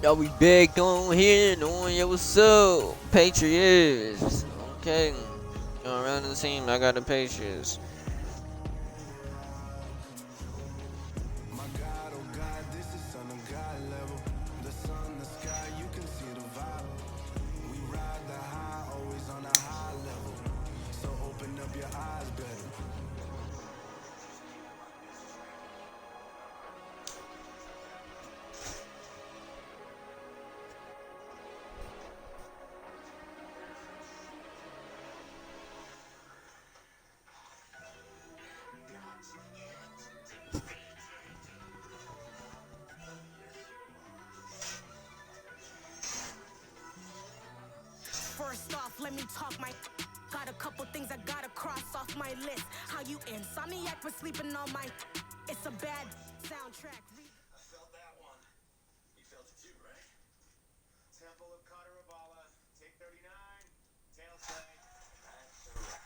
Y'all be back on here knowing yo what's up, Patriots. Okay, going around the team. I got the Patriots. First off, let me talk my. Got a couple things I gotta cross off my list. How you insomniac for sleeping on my. It's a bad soundtrack. I felt that one. You felt it too, right? Temple of Katarabala, take 39, tail play. That's a wrap.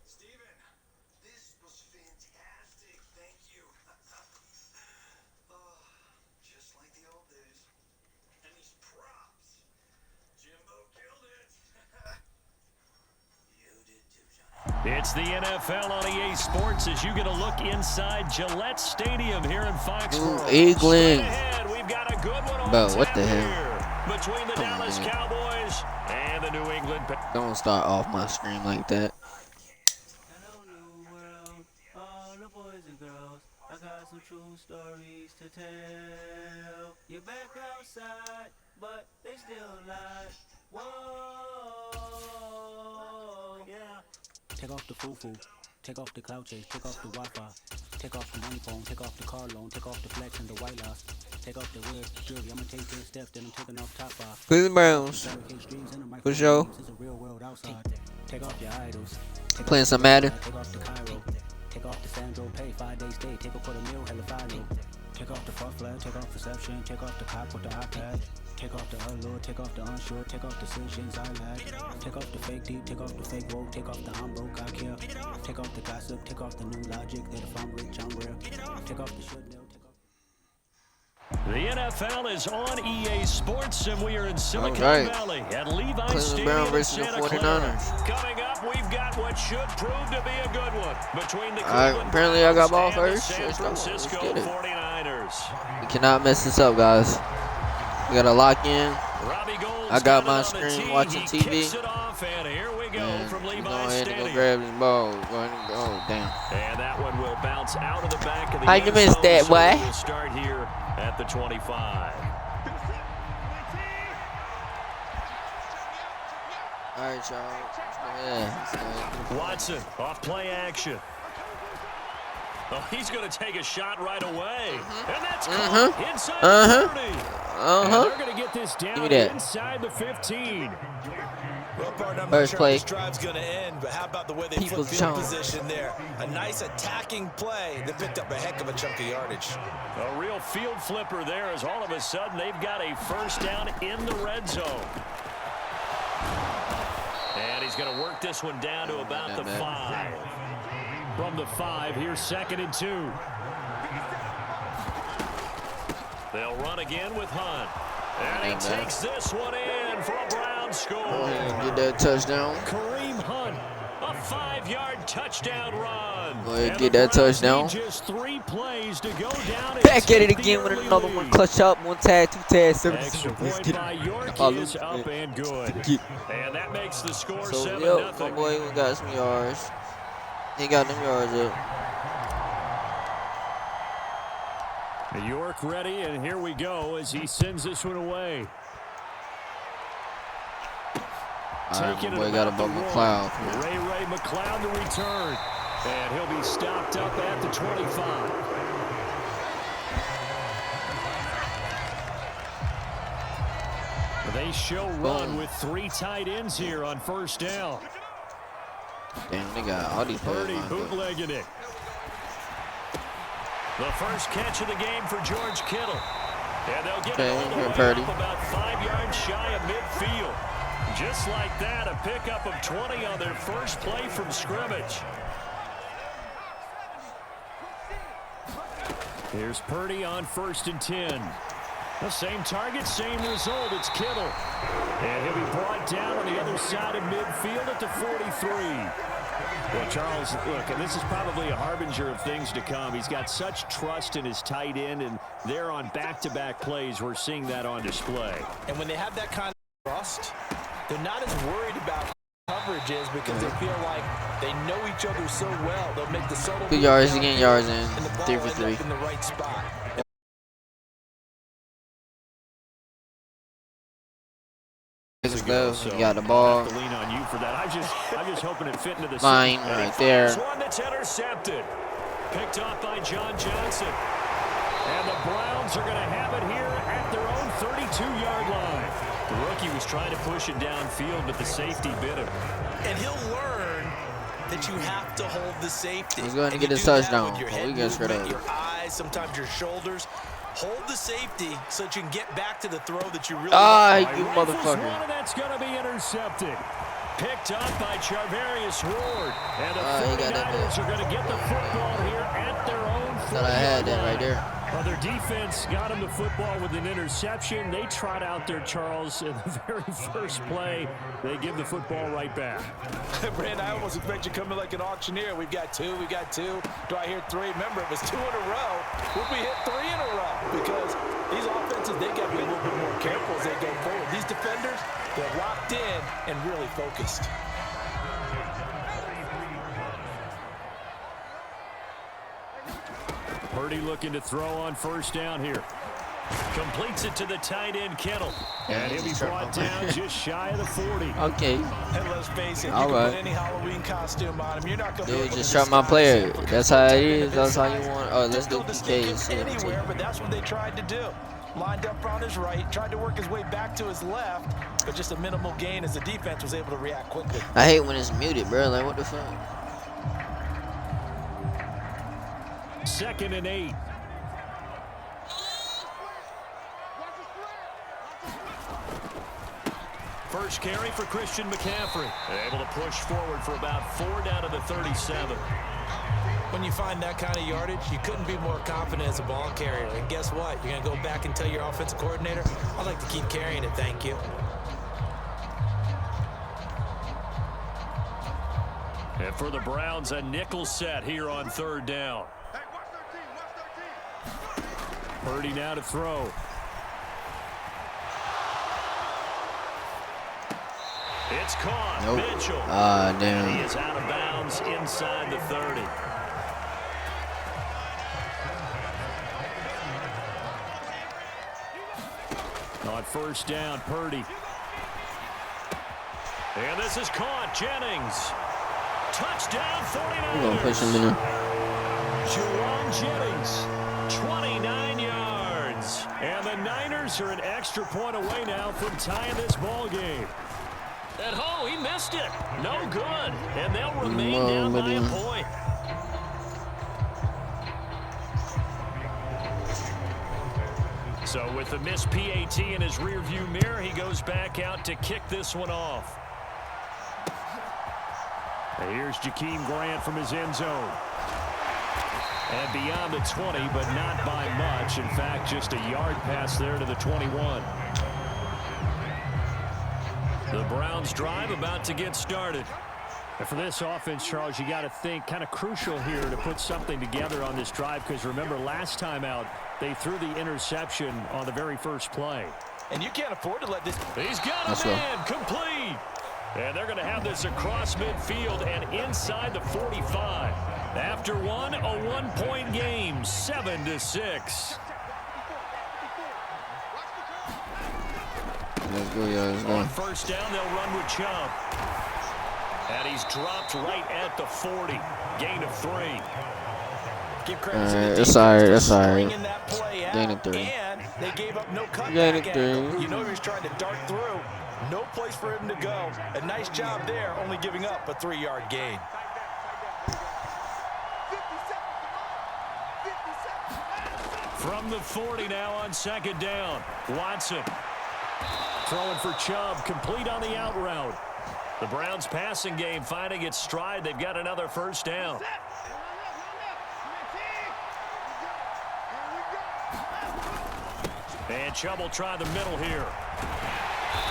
Steven, this was fantastic. Thank you. Oh, just like the old days. And these props. Jimbo killed it. You did too, Johnny. It's the NFL on EA Sports as you get a look inside Gillette Stadium here in Foxborough. Eagling. Straight ahead, we've got a good one on Bro, what tap the hell? here between the Dallas Cowboys and the New England Patriots. Don't start off my screen like that. Hello, new world, all the boys and girls. I got some true stories to tell. You're back outside, but they still lie. Whoa, yeah. Take off the foo-foo, take off the cloud chase, take off the Wi-Fi, take off the money phone, take off the car loan, take off the flex and the white loss, take off the weird jewelry. I'ma take 10 steps, then I'm taking off top off. Cleveland Browns. For sure. This is a real world outside. Take off your idols. Playing some Madden. Take off the Cairo. Take off the Sandro Pay. 5 days stay. Take a quarter meal. Hella follow. Take off the fuck flag. Take off perception. Take off the cop with the iPad. Take off the allure. Take off the unsure. Take off decisions I lag. Take off the fake deep. Take off the fake woke. Take off the I'm broke. I care. Take off the gossip. Take off the new logic. That if I'm rich, I'm real. Take off the should know. Take off. The NFL is on EA Sports, and we are in Silicon right. Valley at Levi Cleveland Stadium Browns in versus the Santa 49ers. Clara. Coming up, we've got what should prove to be a good one between the Cleveland apparently I got ball Browns first. and the San Let's go. Let's Francisco get it. 49ers. We cannot mess this up, guys. We gotta lock in. Robbie Gould's I got my it on the screen tee. watching He TV. kicks it off, and here we go And from go Levi ahead and Stadium. go grab his ball. Go ahead and go. Oh, damn. And that one will bounce out of the back of the How you end missed zone, that, so boy? We'll start here at the 25. All right, y'all. Let's go ahead. Watson off play action. Oh, he's going to take a shot right away. And that's caught inside the 30. And they're going to get this Give me down that. inside the 15. Well, partner, I'm First not sure play. how this drive's going to end, but how about the way they People's flipped field zone. position there? A nice attacking play that picked up a heck of a chunk of yardage. A real field flipper there as all of a sudden they've got a first down in the red zone. And he's going to work this one down to about the 5. From the 5, here's 2nd and 2. They'll run again with Hunt. And he takes this one in for a Brown score. Go ahead and get that touchdown. Kareem Hunt, a 5-yard touchdown run. Go ahead and And get the that Browns touchdown. need just 3 plays to go down. Back at it again with another one. Clutch up. 1 tag, 2 tags. 7 Extra Let's point get by it. York Follow. is up and good. Get- And that makes the score So, 7-0. yep, my boy got some yards. He got them yards up. York ready, and here we go as he sends this one away. All right, Taking my it boy got about the above one. McLeod. Ray McLeod to return. And he'll be stopped up at the 25. They show run with 3 tight ends here on first down. Damn, they got all these players Purdy lined up. bootlegging it. The first catch of the game for George Kittle. And they'll get it all the way Purdy. up about 5 yards shy of midfield. Just like that, a pickup of 20 on their first play from scrimmage. Here's Purdy on 1st and 10. The same target, same result. It's Kittle. And he'll be brought down on the other side of midfield at the 43. Well, Charles, look, and this is probably a harbinger of things to come. He's got such trust in his tight end, and they're on back-to-back plays. We're seeing that on display. And when they have that kind of trust, they're not as worried about coverages because they feel like they know each other so well. They'll make the subtle 2 yards again, yards in. and the ball 3 for ends 3. up in the right spot. So you got the ball. Lean on you for that. I'm just hoping it fit into the Line right there. One that's intercepted, picked off by John Johnson, and the Browns are going to have it here at their own 32-yard line. The rookie was trying to push it downfield, but the safety bit him. And he'll learn that you have to hold the safety. He's going to And get you his do that touchdown. with your Oh, head we got straight movement, up. your eyes, sometimes your shoulders. Hold the safety so that you can get back to the throw that you really Ah, want. you Rifles motherfucker. one, and that's going to be intercepted. Picked up by Charvarius Ward. And the He got that 49ers are going to get the football here at their own 40-yard Thought I had that right line. there. Well, their defense got him the football with an interception. They trot out there, Charles, in the very first play. They give the football right back. Brand, I almost expect you coming like an auctioneer. We've got two. Do I hear 3? Remember, it was 2 in a row. Would we hit 3 in a row? Because these offenses, they got to be a little bit more careful as they go forward. These defenders, they're locked in and really focused. Purdy looking to throw on 1st down here. Completes it to the tight end, Kittle. And he'll be brought down just shy of the 40. Okay. And let's face it, All you right. can put any Halloween costume on him. You're not going to be Dude, able just to shut my disguise player. it. That's how it Take is. to That's this how you side. want. Oh, let's do Still distinct PKs. him anywhere, but that's what they tried to do. Lined up on his right, tried to work his way back to his left, but just a minimal gain as the defense was able to react quickly. I hate when it's muted, bro. Like, what the fuck? 2nd and 8. First carry for Christian McCaffrey. Able to push forward for about 4 down to the 37. When you find that kind of yardage, you couldn't be more confident as a ball carrier. And guess what? You're going to go back and tell your offensive coordinator, I'd like to keep carrying it, thank you. And for the Browns, a nickel set here on 3rd down. Purdy now to throw. It's caught. Nope. Mitchell. Ah, damn. He is out of bounds inside the 30. On 1st down, Purdy. And this is caught. Jennings. Touchdown, 49ers. We're going to push him in there. Juwan Jennings, 29 yards. And the Niners are an extra point away now from tying this ball game. And oh, he missed it. No good. And they'll remain down by a point. So with the missed PAT in his rearview mirror, he goes back out to kick this one off. And here's Jakeem Grant from his end zone. And beyond the 20, but not by much. In fact, just a yard pass there to the 21. The Browns drive about to get started. And for this offense, Charles, you got to think kind of crucial here to put something together on this drive, because remember last time out they threw the interception on the very first play. And you can't afford to let this. He's got a man complete. And they're going to have this across midfield and inside the 45. After one, a one-point game, 7-6. Let's go, let's go. On 1st down, they'll run with Chubb. And he's dropped right at the 40. Gain of 3. Give credit to the defense That's all right. for That's all right. stringing that play out, Gain of 3. And they gave up no cutback Gain of angle. 3. You know he was trying to dart through. No place for him to go. A nice job there, only giving up a 3-yard gain. From the 40 now on 2nd down. Watson throwing for Chubb, complete on the out route. The Browns passing game finding its stride. They've got another 1st down. And Chubb will try the middle here.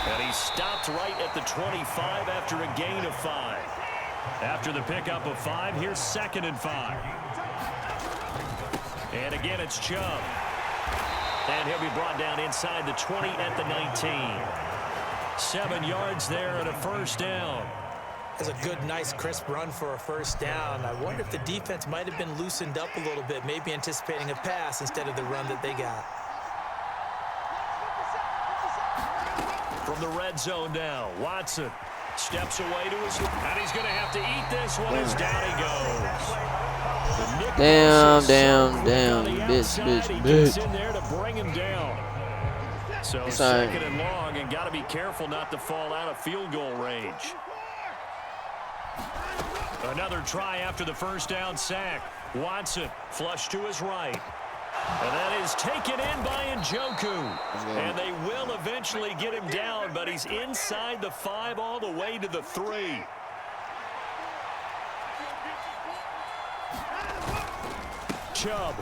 And he stopped right at the 25 after a gain of 5. After the pickup of 5, here's 2nd and 5. And again, it's Chubb. And he'll be brought down inside the 20 at the 19. 7 yards there and a first down. That's a good, nice, crisp run for a first down. I wonder if the defense might have been loosened up a little bit, maybe anticipating a pass instead of the run that they got. From the red zone now, Watson steps away to his left, and he's going to have to eat this one as down he goes. Damn, bitch. Gets in there to bring him down. So 2nd and long, and got to be careful not to fall out of field goal range. Another try after the first down sack. Watson flush to his right. And that is taken in by Njoku. And they will eventually get him down, but he's inside the 5 all the way to the 3. Chubb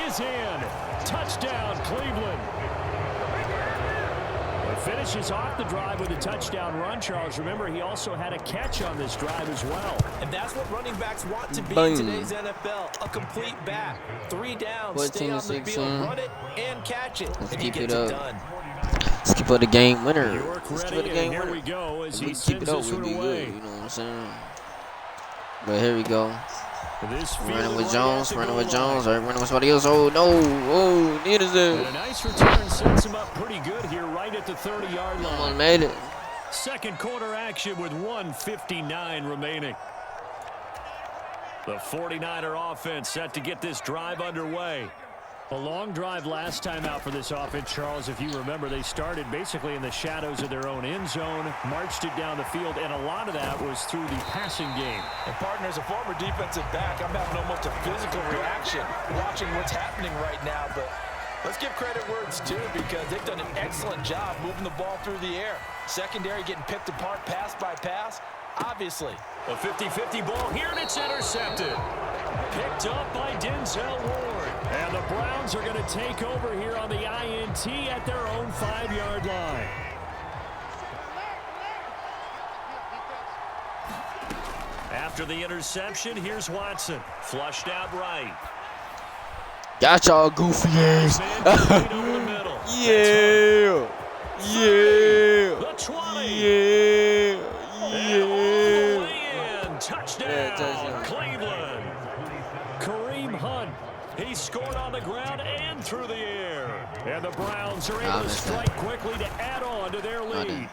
is in. Touchdown, Cleveland. Finishes off the drive with a touchdown run, Charles. Remember, he also had a catch on this drive as well. And that's what running backs want to be in today's NFL. A complete back. 3 downs, stay on the field, run it, and catch it. Let's and keep he it gets up. it done. Let's keep it a game winner. York Let's keep ready, it a game and here winner. we go as he Keep sends it up, this we'll one be away. good. You know what I'm saying? But here we go. Running with Jones. Right? Running with somebody else. Oh, no. Oh, need is And a it. nice return sets him up pretty good here right at the 30-yard line. Someone made it. Second quarter action with 1:59 remaining. The 49er offense set to get this drive underway. A long drive last time out for this offense, Charles. If you remember, they started basically in the shadows of their own end zone, marched it down the field, and a lot of that was through the passing game. And partner, as a former defensive back, I'm having almost a physical reaction watching what's happening right now. But let's give credit where it's due, because they've done an excellent job moving the ball through the air. Secondary getting picked apart pass by pass. Obviously. A 50-50 ball here, and it's intercepted. Picked up by Denzel Ward. And the Browns are going to take over here on the INT at their own 5-yard line. After the interception, here's Watson. Flushed out right. Got y'all goofy ass. Over the middle. Yeah. The 20. Yeah. And all the way in. Touchdown, Cleveland. Kareem Hunt. He scored on the ground and through the air. And the Browns are able to strike quickly to add on to their lead.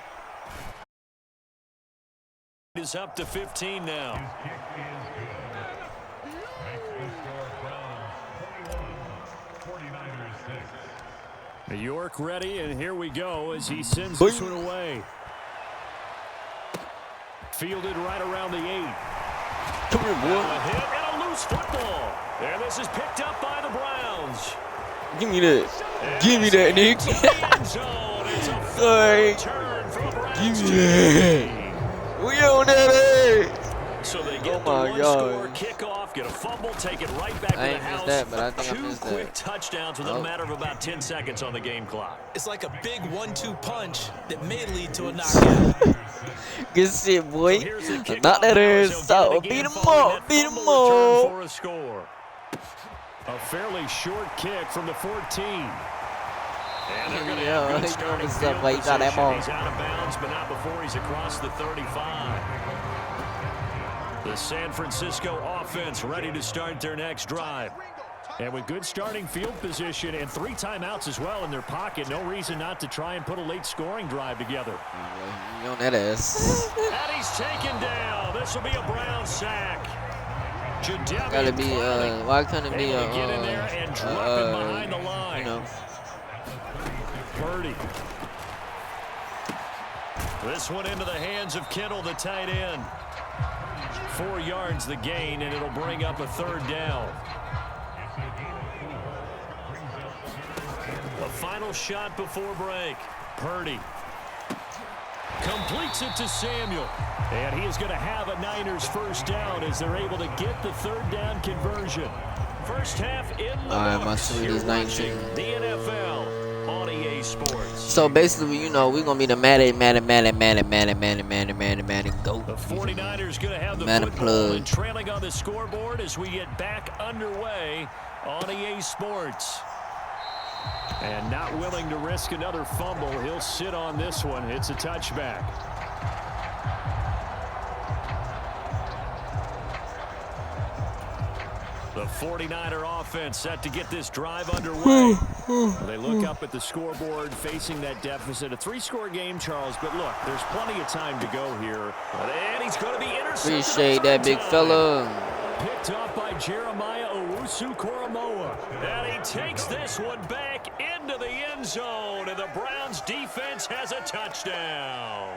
It is up to 15 now. New York ready, and here we go as he sends this one away. Fielded right around the 8. Come here, boy. A hit and a loose football. And this is picked up by the Browns. Give me that. Give me that, Nick. Sorry. Give me that. We on that, So they get oh my the one-score kickoff, get a fumble, take it right back to the house. That, but I think I Two missed quick that. touchdowns within a matter of about 10 seconds on the game clock. It's like a big 1-2 punch that may lead to a knockout. Good shit, boy. So here's the kickoff. Knock that ass They'll out. get it Beat again him following up. that Beat him fumble return up. for a score. A fairly short kick from the 14. And they're going to have good starting field position. He's out of bounds, but not before he's across the 35. The San Francisco offense ready to start their next drive. And with good starting field position and 3 timeouts as well in their pocket, no reason not to try and put a late scoring drive together. You on that ass. And he's taken down. This will be a Brown sack. Gotta be, why couldn't it be a, get in there and drop him behind the line. You know. Purdy. This one into the hands of Kittle, the tight end. 4 yards the gain, and it'll bring up a 3rd down. A final shot before break. Purdy completes it to Samuel. And he is going to have a Niners first down as they're able to get the 3rd down conversion. First half in the books. My sweet is 19. The NFL on EA Sports. So basically, you know, we're gonna be the Madden go. The 49ers going to have the Madden football plug. and trailing on the scoreboard as we get back underway on EA Sports. And not willing to risk another fumble. He'll sit on this one. It's a touchback. The 49er offense set to get this drive underway. They look up at the scoreboard facing that deficit. A 3-score game, Charles, but look, there's plenty of time to go here. And he's going to be intercepted. Appreciate that, big fella. Picked off by Jeremiah Owusu-Koramoah. And he takes this one back into the end zone. And the Browns defense has a touchdown.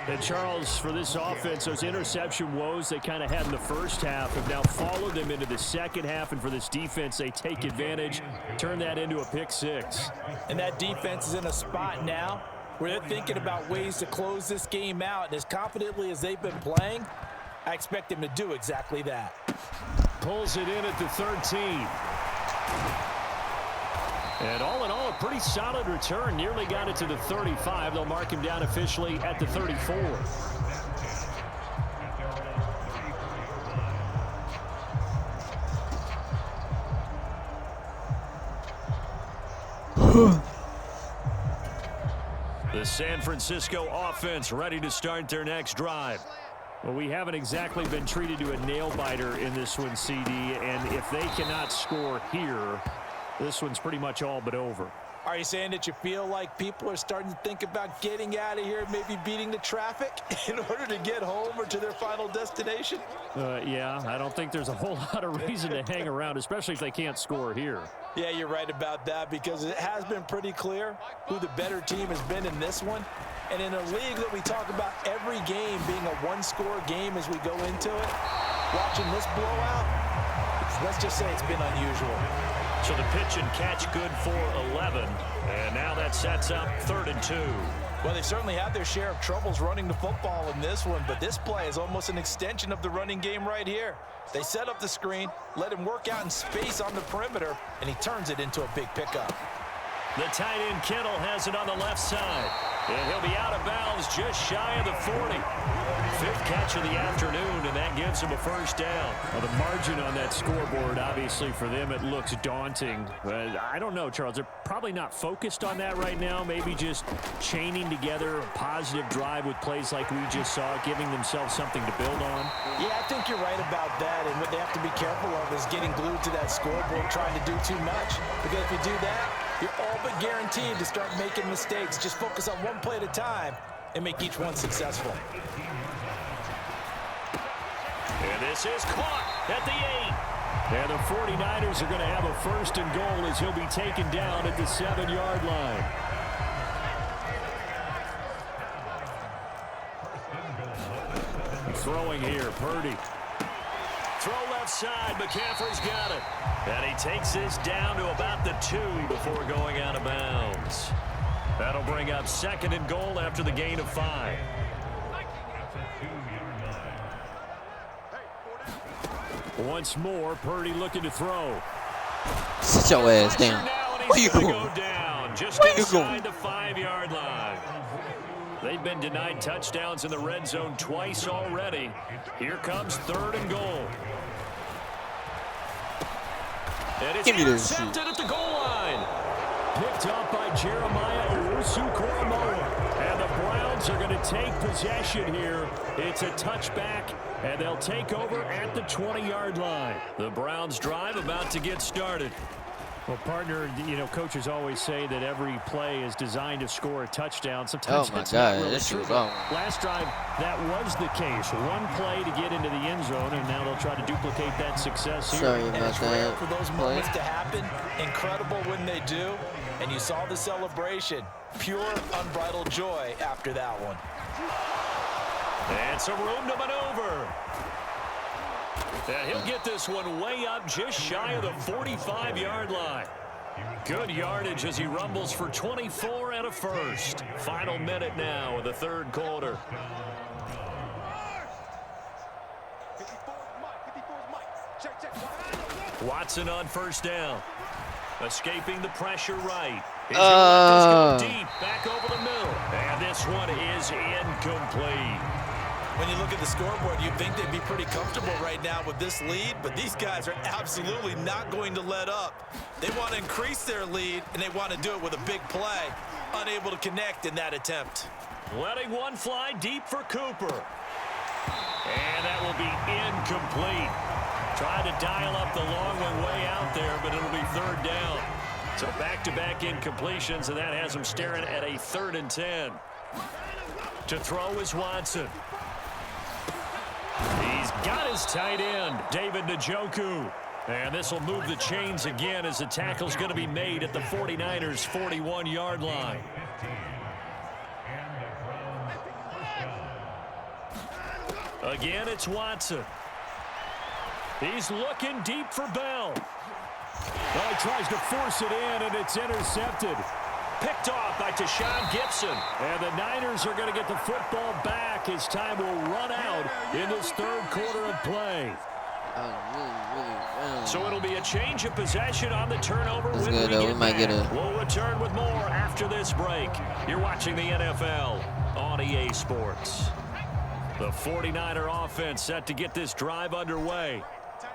And Charles, for this offense, those interception woes they kind of had in the first half have now followed them into the second half. And for this defense, they take advantage, turn that into a pick six. And that defense is in a spot now where they're thinking about ways to close this game out. And as confidently as they've been playing, I expect them to do exactly that. Pulls it in at the 13. And all in all, a pretty solid return. Nearly got it to the 35. They'll mark him down officially at the 34. The San Francisco offense ready to start their next drive. Well, we haven't exactly been treated to a nail-biter in this one, CD, and if they cannot score here, this one's pretty much all but over. Are you saying that you feel like people are starting to think about getting out of here, maybe beating the traffic in order to get home or to their final destination? Yeah, I don't think there's a whole lot of reason to hang around, especially if they can't score here. Yeah, you're right about that because it has been pretty clear who the better team has been in this one. And in a league that we talk about every game being a one-score game as we go into it, watching this blowout, let's just say it's been unusual. So the pitch and catch good for 11. And now that sets up 3rd and 2. Well, they certainly had their share of troubles running the football in this one, but this play is almost an extension of the running game right here. They set up the screen, let him work out in space on the perimeter, and he turns it into a big pickup. The tight end Kittle has it on the left side. And he'll be out of bounds just shy of the 40. 5th catch of the afternoon, and that gives him a first down. Well, the margin on that scoreboard, obviously, for them, it looks daunting. But I don't know, Charles. They're probably not focused on that right now. Maybe just chaining together a positive drive with plays like we just saw, giving themselves something to build on. Yeah, I think you're right about that. And what they have to be careful of is getting glued to that scoreboard, trying to do too much. Because if you do that, you're all but guaranteed to start making mistakes. Just focus on one play at a time and make each one successful. And this is caught at the 8. And the 49ers are going to have a 1st and goal as he'll be taken down at the 7-yard line. Throwing here, Purdy. Throw left side, McCaffrey's got it. And he takes this down to about the 2 before going out of bounds. That'll bring up 2nd and goal after the gain of 5. Once more, Purdy looking to throw. Sit your ass down. Where you going? Go down just Where you inside going? the 5-yard line. They've been denied touchdowns in the red zone twice already. Here comes 3rd and goal. And it's intercepted at the goal line. Picked up by Jeremiah Owusu-Koramoah. And the Browns are going to take possession here. It's a touchback, and they'll take over at the 20-yard line. The Browns drive about to get started. Well, partner, you know, coaches always say that every play is designed to score a touchdown. Sometimes Oh, my that's not God. really This true. was long. Last drive, that was the case. One play to get into the end zone, and now they'll try to duplicate that success here. Sorry And about it's rare that. for those Play. moments to happen. Incredible when they do. And you saw the celebration. Pure, unbridled joy after that one. And some room to maneuver. And he'll get this one way up just shy of the 45-yard line. Good yardage as he rumbles for 24 and a first. Final minute now of the 3rd quarter. Watson on 1st down. Escaping the pressure right. He's going to let this go deep, back over the middle. And this one is incomplete. When you look at the scoreboard, you'd think they'd be pretty comfortable right now with this lead, but these guys are absolutely not going to let up. They want to increase their lead, and they want to do it with a big play. Unable to connect in that attempt. Letting one fly deep for Cooper. And that will be incomplete. Trying to dial up the long one way out there, but it'll be third down. So back-to-back incompletions, and that has them staring at a 3rd and 10. To throw is Watson. He's got his tight end, David Njoku. And this will move the chains again as the tackle's going to be made at the 49ers' 41-yard line. Again, it's Watson. He's looking deep for Bell. Well, he tries to force it in, and it's intercepted. Picked off by Tashawn Gibson. And the Niners are going to get the football back as time will run out in this 3rd quarter of play. So it'll be a change of possession on the turnover when we get back. We'll return with more after this break. You're watching the NFL on EA Sports. The 49er offense set to get this drive underway.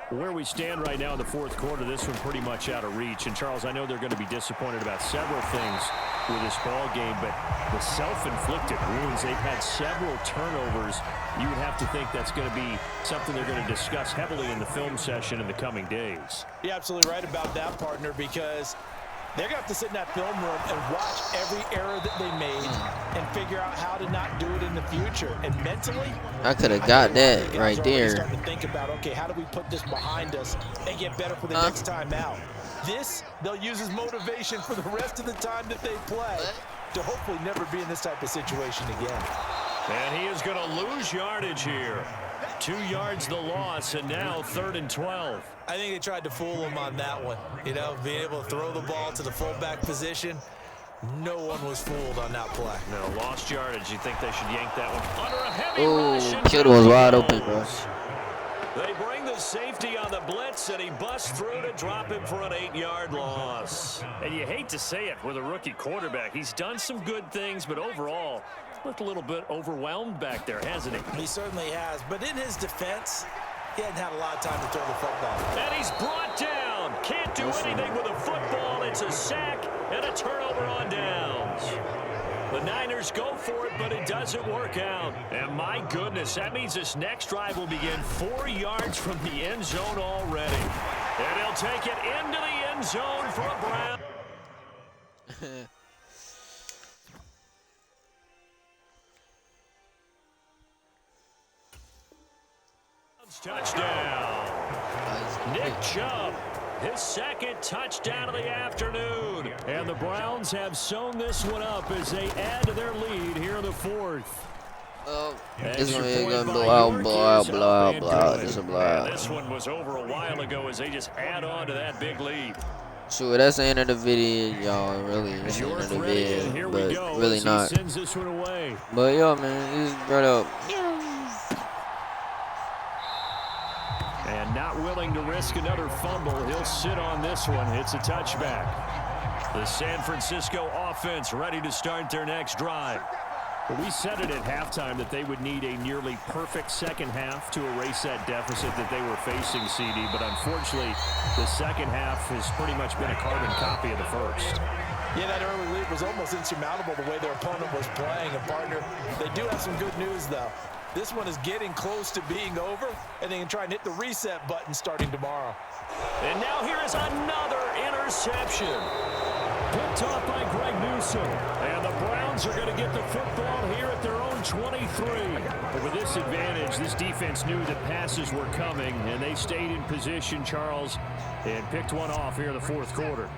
Where we stand right now in the 4th quarter, this one pretty much out of reach. And, Charles, I know they're going to be disappointed about several things with this ball game, but the self-inflicted wounds, they've had several turnovers. You would have to think that's going to be something they're going to discuss heavily in the film session in the coming days. You're absolutely right about that, partner, because they're going to have to sit in that film room and watch every error that they made and figure out how to not do it in the future. And mentally, I could have got that right there. Starting to think about, okay, how do we put this behind us and get better for the next time out? This, they'll use as motivation for the rest of the time that they play to hopefully never be in this type of situation again. And he is going to lose yardage here. 2 yards the loss, and now 3rd and 12. I think they tried to fool him on that one. You know, being able to throw the ball to the fullback position. No one was fooled on that play. No, lost yardage. You think they should yank that one under a heavy rush? Kid was wide open, bro. They bring the safety on the blitz, and he busts through to drop him for an 8-yard loss. And you hate to say it with a rookie quarterback. He's done some good things, but overall, looked a little bit overwhelmed back there, hasn't he? He certainly has. But in his defense, he hadn't had a lot of time to throw the football. And he's brought down. Can't do anything with a football. It's a sack and a turnover on downs. The Niners go for it, but it doesn't work out. And my goodness, that means this next drive will begin 4 yards from the end zone already. And he'll take it into the end zone for a Brown. Touchdown. Nick Chubb, his 2nd touchdown of the afternoon. And the Browns have sewn this one up as they add to their lead here in the 4th. This one is going to blow out. This is a blowout. This one was over a while ago as they just add on to that big lead. Sure, that's the end of the video, y'all. Really, it's the end of the video, but really not. But, yo, man, this is right up. And not willing to risk another fumble. He'll sit on this one. It's a touchback. The San Francisco offense ready to start their next drive. Well, we said it at halftime that they would need a nearly perfect second half to erase that deficit that they were facing, CD. But unfortunately, the second half has pretty much been a carbon copy of the first. Yeah, that early lead was almost insurmountable the way their opponent was playing. And, partner, they do have some good news, though. This one is getting close to being over, and they can try and hit the reset button starting tomorrow. And now here is another interception. Picked off by Greg Newsome. And the Browns are going to get the football here at their own 23. But with this advantage, this defense knew that passes were coming, and they stayed in position, Charles, and picked one off here in the 4th quarter.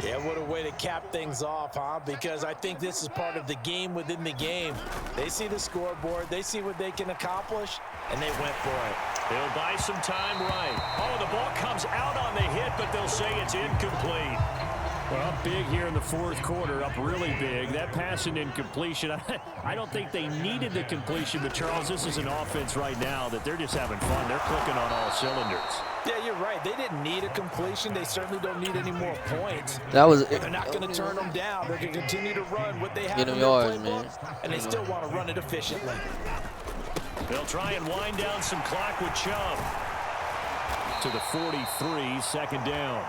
Yeah, what a way to cap things off, huh? Because I think this is part of the game within the game. They see the scoreboard, they see what they can accomplish, and they went for it. They'll buy some time right. Oh, the ball comes out on the hit, but they'll say it's incomplete. Well, up big here in the fourth quarter, up really big. That pass and incompletion, I don't think they needed the completion, but Charles, this is an offense right now that they're just having fun. They're clicking on all cylinders. Yeah, you're right. They didn't need a completion. They certainly don't need any more points. That was They're not going to turn them down. They're going to continue to run what they have Get in them their yards, playbook, man. and they still want to run it efficiently. They'll try and wind down some clock with Chubb. To the 43, second down.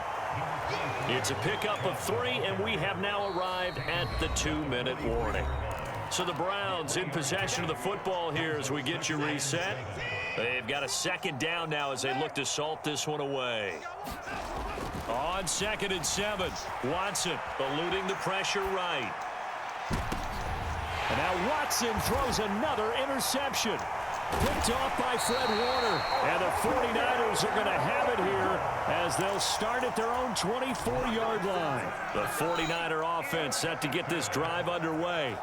It's a pickup of 3, and we have now arrived at the 2-minute warning. So the Browns in possession of the football here as we get you reset. They've got a second down now as they look to salt this one away. On 2nd and 7, Watson eluding the pressure right. And now Watson throws another interception. Picked off by Fred Warner. And the 49ers are going to have it here as they'll start at their own 24-yard line. The 49er offense set to get this drive underway.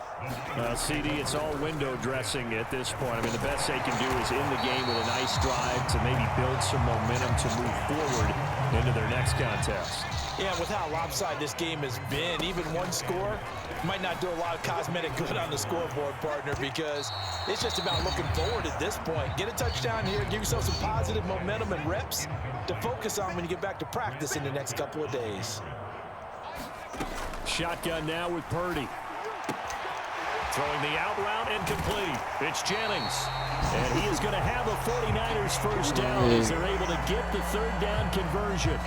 CD, it's all window dressing at this point. I mean, the best they can do is in the game with a nice drive to maybe build some momentum to move forward into their next contest. Yeah, with how lopsided this game has been, even one score might not do a lot of cosmetic good on the scoreboard, partner, because it's just about looking forward at this point. Get a touchdown here, give yourself some positive momentum and reps to focus on when you get back to practice in the next couple of days. Shotgun now with Purdy. Throwing the out route and complete. It's Jennings. And he is going to have a 49ers first down as they're able to get the third down conversion.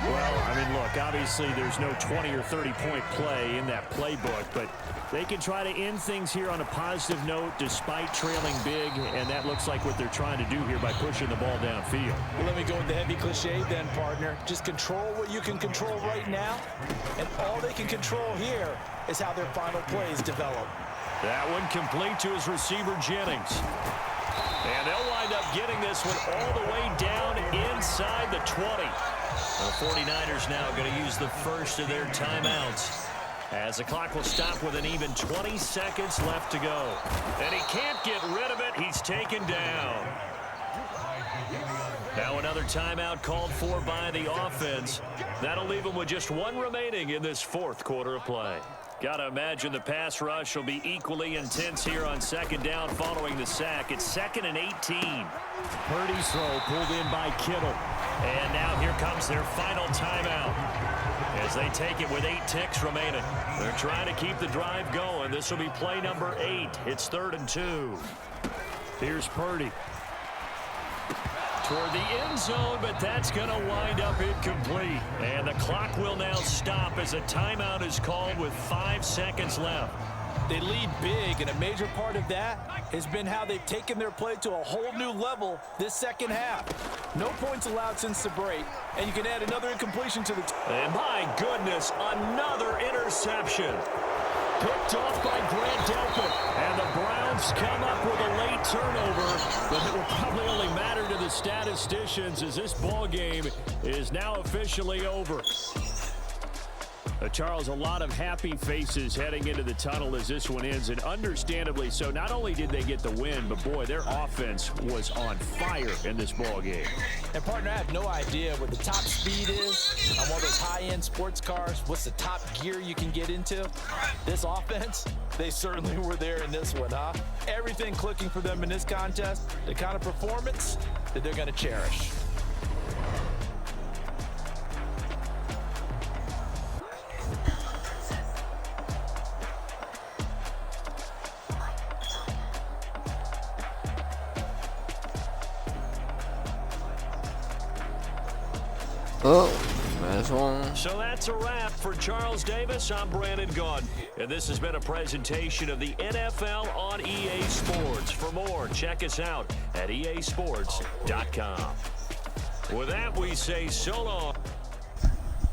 Well, I mean, look, obviously there's no 20 or 30-point play in that playbook, but they can try to end things here on a positive note despite trailing big, and that looks like what they're trying to do here by pushing the ball downfield. Well, let me go with the heavy cliche then, partner. Just control what you can control right now, and all they can control here is how their final plays develop. That one complete to his receiver, Jennings. And they'll wind up getting this one all the way down inside the 20. The 49ers now going to use the first of their timeouts as the clock will stop with an even 20 seconds left to go. And he can't get rid of it. He's taken down. Now another timeout called for by the offense. That'll leave them with just one remaining in this fourth quarter of play. Got to imagine the pass rush will be equally intense here on second down following the sack. It's 2nd and 18. Purdy's throw pulled in by Kittle. And now here comes their final timeout as they take it with 8 ticks remaining. They're trying to keep the drive going. This will be play number 8. It's 3rd and 2. Here's Purdy. Toward the end zone, but that's going to wind up incomplete. And the clock will now stop as a timeout is called with 5 seconds left. They lead big, and a major part of that has been how they've taken their play to a whole new level this second half. No points allowed since the break, and you can add another incompletion to the and my goodness, another interception. Picked off by Grant Delpit, and the Browns come up with a late turnover, but it will probably only matter to the statisticians as this ball game is now officially over. Charles, a lot of happy faces heading into the tunnel as this one ends, and understandably so. Not only did they get the win, but boy, their offense was on fire in this ball game. And partner, I have no idea what the top speed is on one of those high-end sports cars. What's the top gear you can get into? This offense, they certainly were there in this one, huh? Everything clicking for them in this contest, the kind of performance that they're going to cherish. Oh, that's one. So that's a wrap for Charles Davis. I'm Brandon Gaudin, and this has been a presentation of the NFL on EA Sports. For more, check us out at easports.com. With that, we say so long.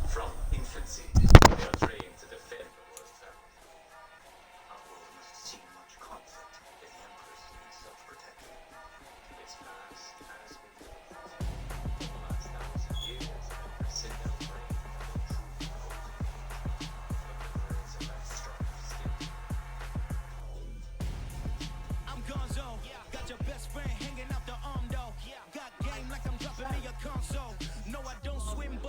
From infancy, they are trained to defend the world family. Our world must have seen much conflict in the Emperor's need self-protection. Its past has been fought. For the last 1,000 years, sit down praying for the truth and hope. But the words of that strong skin. I'm Gonzo, got your best friend hanging out the arm though. Got game like I'm dropping me a console. No, I don't swim.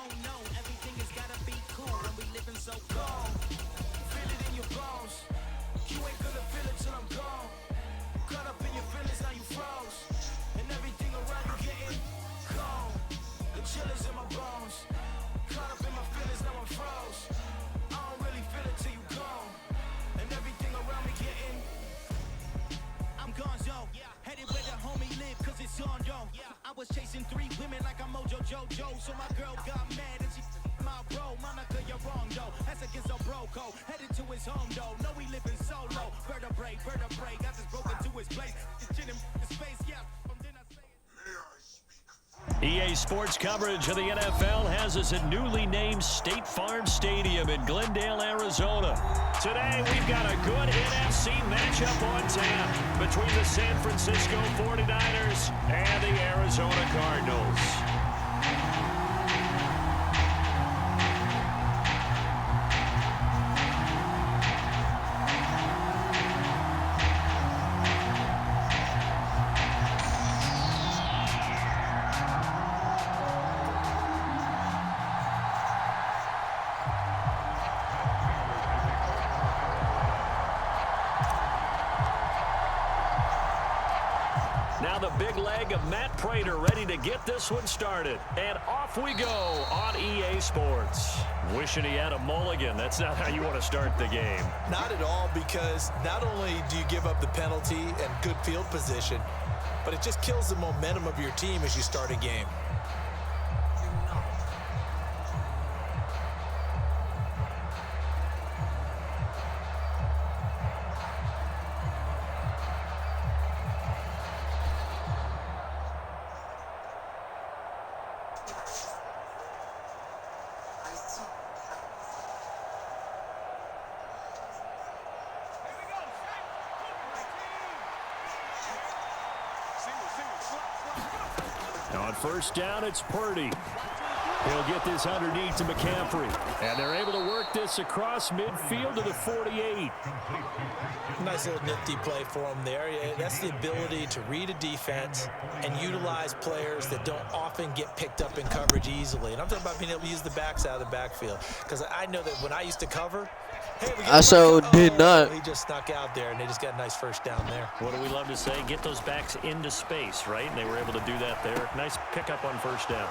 won't know. Everything has gotta be cool when we living so cold. Feel it in your bones. You ain't gonna feel it till I'm gone. Caught up in your feelings, now you froze. And everything around you getting cold. The chill is in my bones. Caught up in my feelings, now I'm froze. I don't really feel it till you gone. And everything around me getting. I'm gonzo. Headed where the homie live, cause it's on yo. I was chasing 3 women like I'm Mojo Jojo. So my girl got mad and she my bro. Monica, you're wrong though. That's against a bro code. Headed to his home though. No, we living solo. Vertebrae. Got this broken to his place. This shit in his face, yeah. Then I say it. EA Sports coverage of the NFL has us at newly named State Farm Stadium in Glendale, Arizona. Today, we've got a good NFC matchup on tap between the San Francisco 49ers and the Arizona Cardinals. Now the big leg of Matt Prater ready to get this one started. And off we go on EA Sports. Wishing he had a mulligan. That's not how you want to start the game. Not at all, because not only do you give up the penalty and good field position, but it just kills the momentum of your team as you start a game. On first down, it's Purdy. He'll get this underneath to McCaffrey. And they're able to work this across midfield to the 48. Nice little nifty play for him there. That's the ability to read a defense and utilize players that don't often get picked up in coverage easily. And I'm talking about being able to use the backs out of the backfield. Because I know that when I used to cover, hey, I so did not. He just snuck out there, and they just got a nice first down there. What do we love to say? Get those backs into space, right? And they were able to do that there. Nice pickup on first down.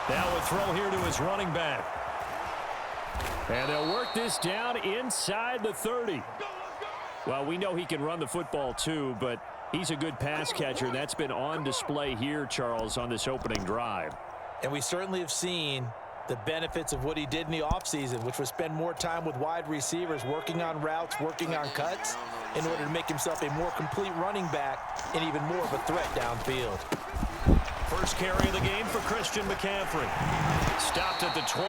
Now a throw here to his running back. And they'll work this down inside the 30. Well, we know he can run the football too, but he's a good pass catcher. And that's been on display here, Charles, on this opening drive. And we certainly have seen the benefits of what he did in the offseason, which was spend more time with wide receivers, working on routes, working on cuts, in order to make himself a more complete running back and even more of a threat downfield. First carry of the game for Christian McCaffrey. Stopped at the 20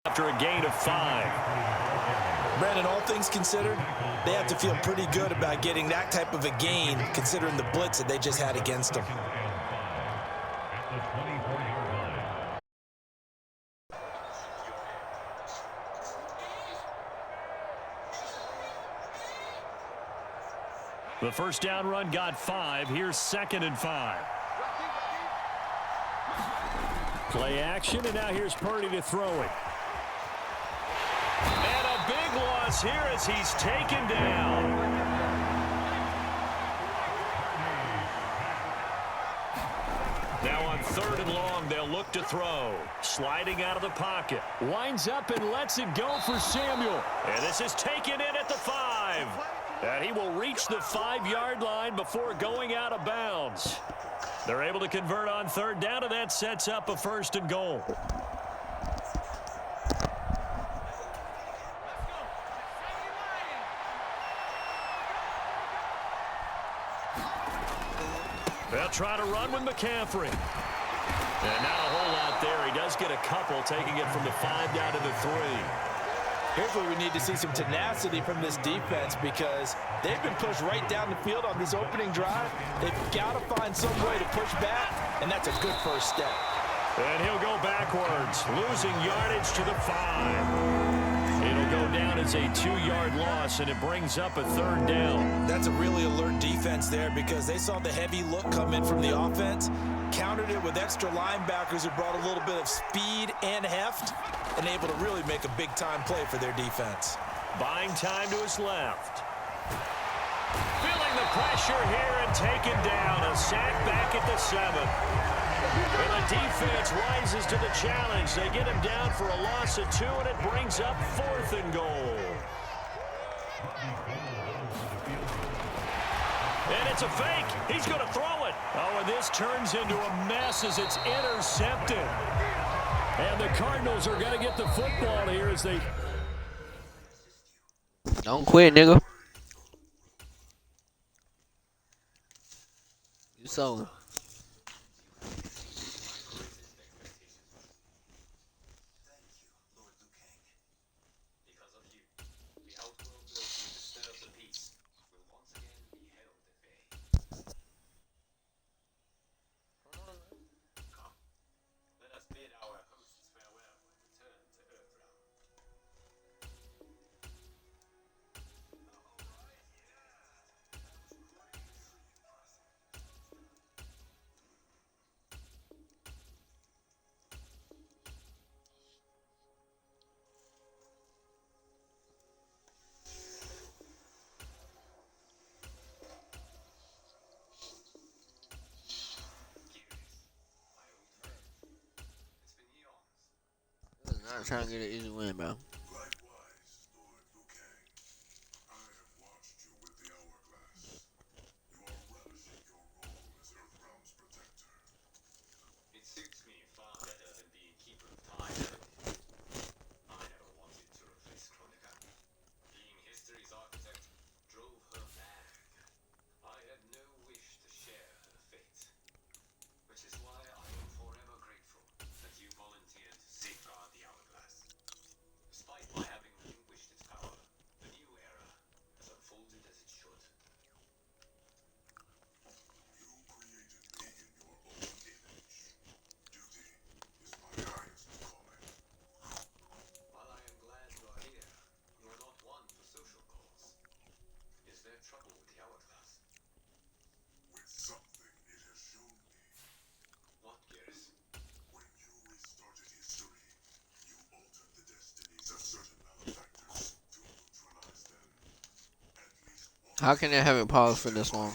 after a gain of 5. Brandon, all things considered, they have to feel pretty good about getting that type of a gain, considering the blitz that they just had against them. The first down run got 5. Here's 2nd and 5. Play action, and now here's Purdy to throw it. And a big loss here as he's taken down. Now on 3rd and long, they'll look to throw. Sliding out of the pocket. Winds up and lets it go for Samuel. And this is taken in at the 5. And he will reach the 5-yard line before going out of bounds. They're able to convert on 3rd down, and that sets up a 1st and goal. They'll try to run with McCaffrey. And not a whole lot there. He does get a couple, taking it from the 5 down to the 3. Here's where we need to see some tenacity from this defense, because they've been pushed right down the field on this opening drive. They've got to find some way to push back, and that's a good first step. And he'll go backwards, losing yardage to the 5. It'll go down as a 2-yard loss, and it brings up a 3rd down. That's a really alert defense there because they saw the heavy look come in from the offense, countered it with extra linebackers who brought a little bit of speed and heft, and able to really make a big-time play for their defense. Buying time to his left. Feeling the pressure here and taken down. A sack back at the 7. And the defense rises to the challenge. They get him down for a loss of 2, and it brings up 4th and goal. And it's a fake. He's going to throw it. Oh, and this turns into a mess as it's intercepted. And the Cardinals are going to get the football here as they... Don't quit, nigga. You saw him. I'm trying to get an easy win, bro. How can they have it paused for this long?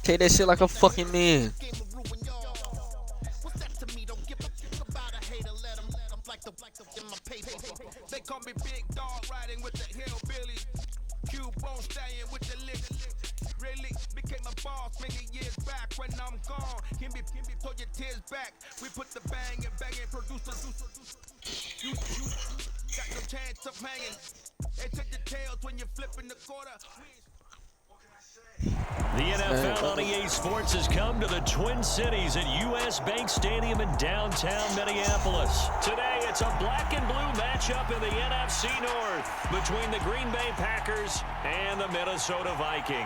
Take that shit like a fucking man. They call me big dog riding with the hillbilly. Cubone staying with the lick. Really became a boss many years back when I'm gone. Can be pull your tears back. We put the bang and produce. You got no chance of hanging. They take the tails when you're flipping the quarter. The NFL on EA Sports has come to the Twin Cities at US Bank Stadium in downtown Minneapolis. Today, it's It's a black and blue matchup in the NFC North between the Green Bay Packers and the Minnesota Vikings.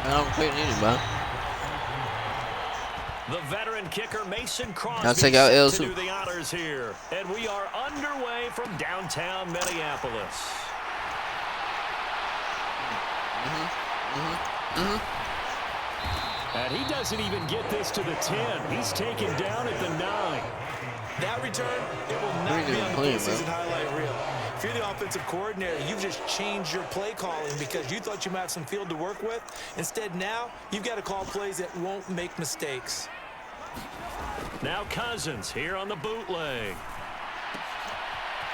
I don't quit anybody. The veteran kicker Mason Crosby I'll take out to do the honors here. And we are underway from downtown Minneapolis. And he doesn't even get this to the 10. He's taken down at the 9. That return, it will not be on the preseason highlight reel. If you're the offensive coordinator, you've just changed your play calling because you thought you might have some field to work with. Instead, now, you've got to call plays that won't make mistakes. Now Cousins here on the bootleg.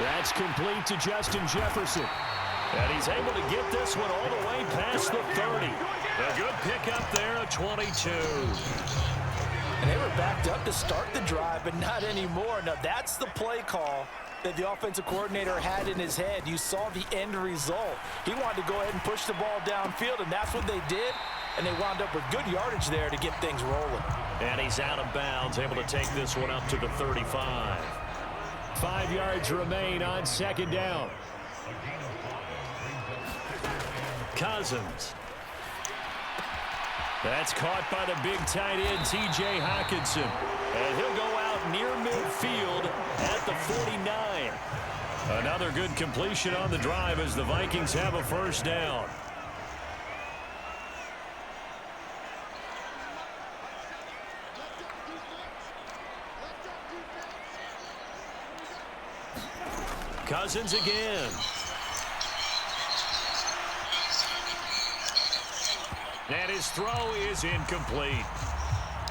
That's complete to Justin Jefferson. And he's able to get this one all the way past the 30. A good pickup there, a 22. And they were backed up to start the drive, but not anymore. Now, that's the play call that the offensive coordinator had in his head. You saw the end result. He wanted to go ahead and push the ball downfield, and that's what they did. And they wound up with good yardage there to get things rolling. And he's out of bounds, able to take this one up to the 35. 5 yards remain on second down. Cousins. That's caught by the big tight end, T.J. Hawkinson. And he'll go out near midfield at the 49. Another good completion on the drive as the Vikings have a first down. Cousins again. And his throw is incomplete.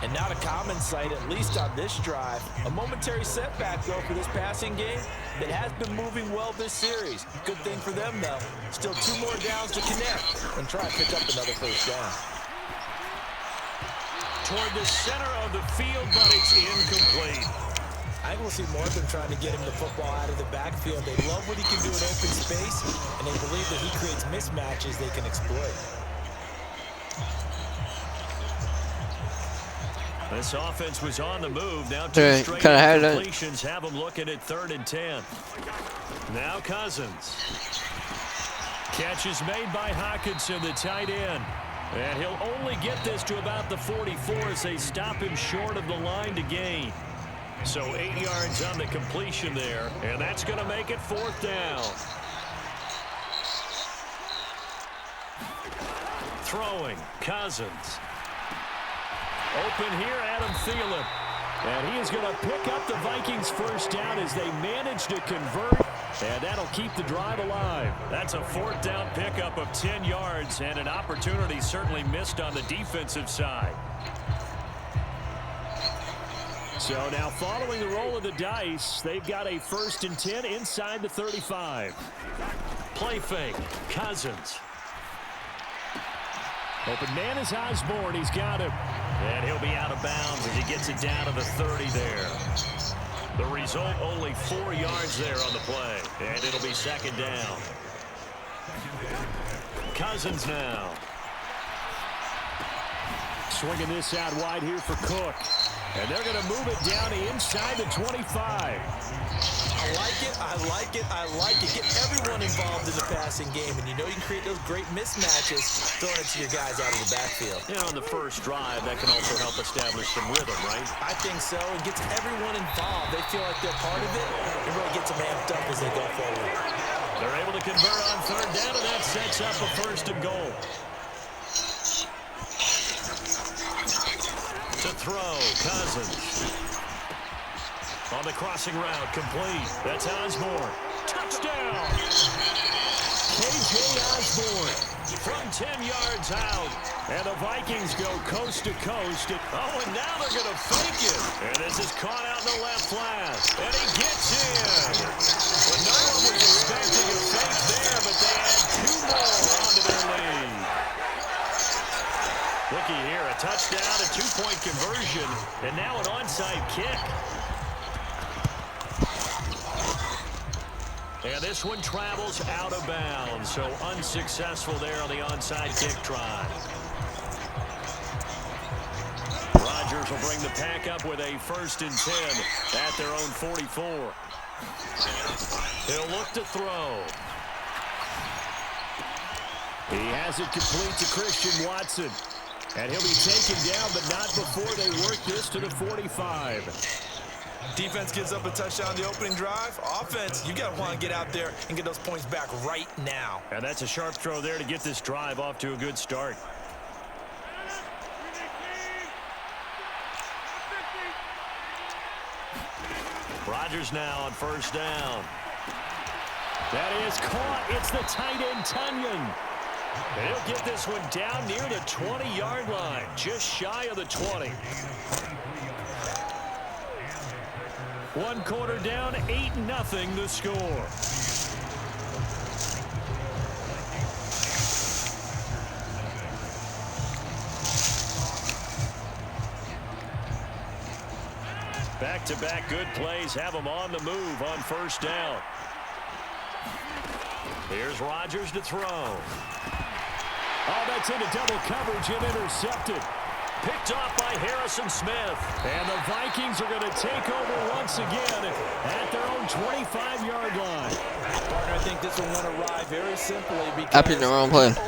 And not a common sight, at least on this drive. A momentary setback, though, for this passing game that has been moving well this series. Good thing for them, though. Still 2 more downs to connect and try to pick up another first down. Toward the center of the field, but it's incomplete. I think we'll see more of them trying to get him the football out of the backfield. They love what he can do in open space, and they believe that he creates mismatches they can exploit. This offense was on the move. Now 2 straight completions have them looking at 3rd and 10. Now Cousins. Catch is made by Hawkinson, the tight end. And he'll only get this to about the 44 as they stop him short of the line to gain. So 8 yards on the completion there, and that's going to make it 4th down. Throwing, Cousins. Open here, Adam Thielen. And he is going to pick up the Vikings' first down as they manage to convert, and that'll keep the drive alive. That's a 4th down pickup of 10 yards, and an opportunity certainly missed on the defensive side. So now following the roll of the dice, they've got a 1st and 10 inside the 35. Play fake, Cousins. Open man is Osborne. He's got him. And he'll be out of bounds as he gets it down to the 30 there. The result, only 4 yards there on the play. And it'll be 2nd down. Cousins now. Swinging this out wide here for Cook. And they're going to move it down inside the 25. I like it, I like it, I like it. Get everyone involved in the passing game, and you know you can create those great mismatches throwing it to your guys out of the backfield. You know, on the first drive, that can also help establish some rhythm, right? I think so. It gets everyone involved. They feel like they're part of it. It really gets them amped up as they go forward. They're able to convert on 3rd down, and that sets up a 1st and goal. To throw, Cousins. On the crossing route, complete. That's Osborne. Touchdown! K.J. Osborne from 10 yards out. And the Vikings go coast to coast. And now they're going to fake it. And this is caught out in the left flat. And he gets in. But no one was expecting a fake there, but they add 2 more onto their lead. Looky here, a touchdown, a 2-point conversion, and now an onside kick. And this one travels out of bounds, so unsuccessful there on the onside kick try. Rodgers Steelers will bring the pack up with a 1st and 10 at their own 44. He'll look to throw. He has it complete to Christian Watson. And he'll be taken down, but not before they work this to the 45. Defense gives up a touchdown the opening drive. Offense, you got to want to get out there and get those points back right now. And that's a sharp throw there to get this drive off to a good start. Rodgers now on 1st down. That is caught. It's the tight end, Tunyon. And he'll get this one down near the 20-yard line, just shy of the 20. 1 quarter down, 8-0 the score. Back-to-back good plays have them on the move on 1st down. Here's Rodgers to throw. Oh, that's into double coverage and intercepted. Picked off by Harrison Smith. And the Vikings are going to take over once again at their own 25-yard line. Partner, I think this one went awry very simply because I picked the wrong play. he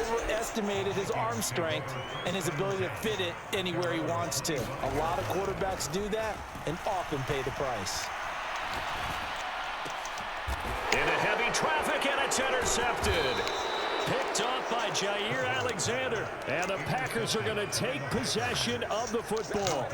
overestimated his arm strength and his ability to fit it anywhere he wants to. A lot of quarterbacks do that and often pay the price. Into heavy traffic, and it's intercepted. Picked off by Jair Alexander. And the Packers are going to take possession of the football.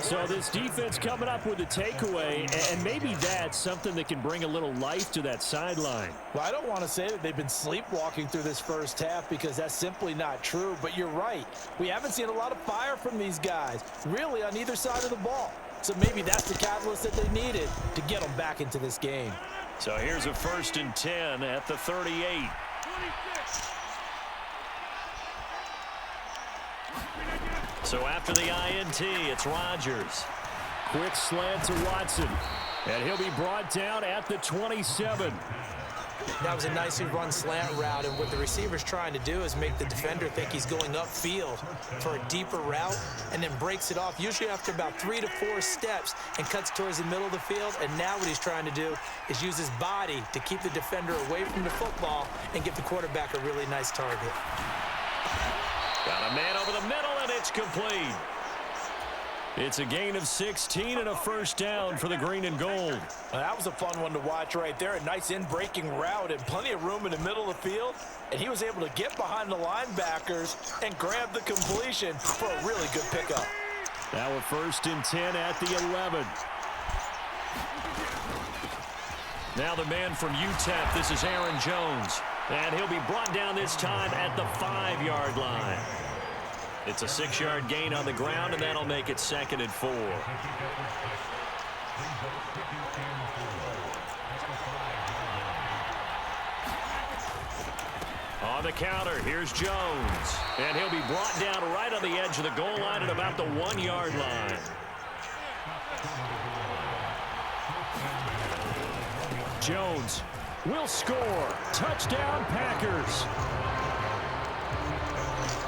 So this defense coming up with a takeaway, and maybe that's something that can bring a little life to that sideline. Well, I don't want to say that they've been sleepwalking through this first half because that's simply not true, but you're right. We haven't seen a lot of fire from these guys, really on either side of the ball. So maybe that's the catalyst that they needed to get them back into this game. So here's a 1st and 10 at the 38. So after the INT, it's Rodgers. Quick slant to Watson. And he'll be brought down at the 27. That was a nicely run slant route, and what the receiver's trying to do is make the defender think he's going upfield for a deeper route and then breaks it off, usually after about 3 to 4 steps, and cuts towards the middle of the field. And now what he's trying to do is use his body to keep the defender away from the football and give the quarterback a really nice target. Got a man over the middle, and it's complete. It's a gain of 16 and a 1st down for the green and gold. That was a fun one to watch right there. A nice in-breaking route and plenty of room in the middle of the field. And he was able to get behind the linebackers and grab the completion for a really good pickup. Now a 1st and 10 at the 11. Now the man from UTEP, this is Aaron Jones. And he'll be brought down this time at the 5-yard line. It's a 6-yard gain on the ground, and that'll make it 2nd and 4. On the counter, here's Jones. And he'll be brought down right on the edge of the goal line at about the 1-yard line. Jones will score. Touchdown, Packers.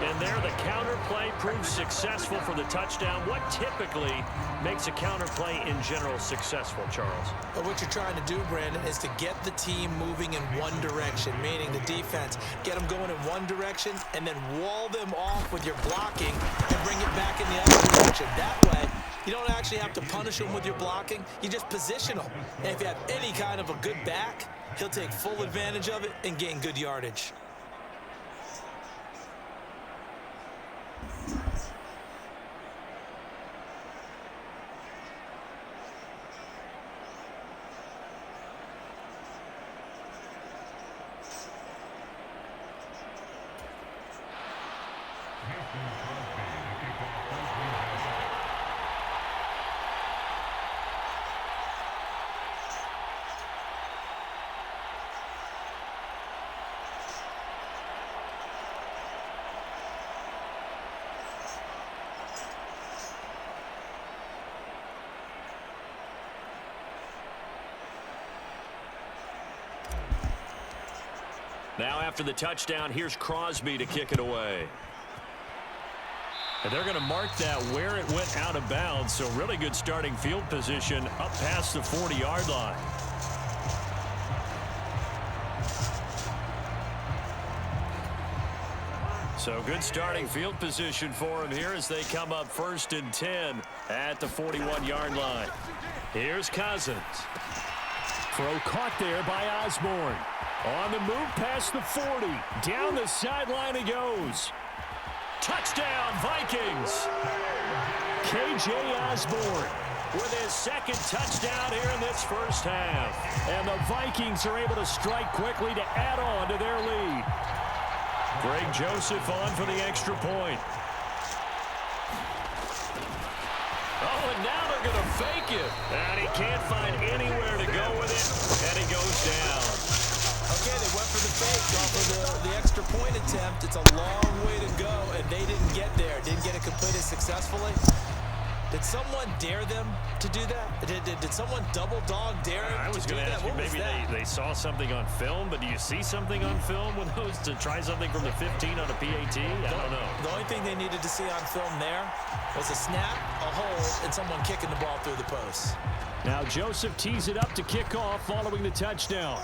And there, the counter play proves successful for the touchdown. What typically makes a counter play in general successful, Charles? But what you're trying to do, Brandon, is to get the team moving in one direction, meaning the defense. Get them going in one direction and then wall them off with your blocking and bring it back in the other direction. That way, you don't actually have to punish them with your blocking. You just position them. And if you have any kind of a good back, he'll take full advantage of it and gain good yardage. Now after the touchdown, here's Crosby to kick it away. And they're going to mark that where it went out of bounds. So really good starting field position up past the 40-yard line. So good starting field position for him here as they come up 1st and 10 at the 41-yard line. Here's Cousins. Throw caught there by Osborne. On the move past the 40. Down the sideline he goes. Touchdown, Vikings. K.J. Osborne with his second touchdown here in this first half. And the Vikings are able to strike quickly to add on to their lead. Greg Joseph on for the extra point. Oh, and now they're going to fake it. And he can't find anywhere to go with it. And he goes down. Okay, they went for the fake off of the extra point attempt. It's a long way to go, and they didn't get there. Didn't get it completed successfully. Did someone dare them to do that? Did someone double dog dare them I was to do going to that? ask you, What was maybe that? they saw something on film, but do you see something on film with those to try something from the 15 on a PAT? I don't know. The only thing they needed to see on film there was a snap, a hold, and someone kicking the ball through the post. Now Joseph tees it up to kick off following the touchdown.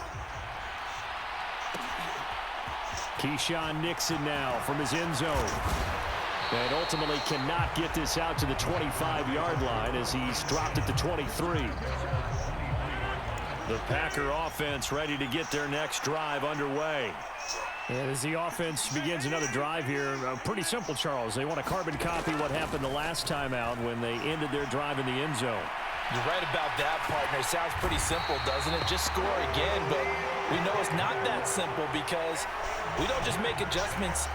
Keyshawn Nixon now from his end zone. And ultimately cannot get this out to the 25-yard line as he's dropped at the 23. The Packer offense ready to get their next drive underway. And as the offense begins another drive here, pretty simple, Charles. They want to carbon copy what happened the last time out when they ended their drive in the end zone. You're right about that, partner. Sounds pretty simple, doesn't it? Just score again, but we know it's not that simple because we don't just make adjustments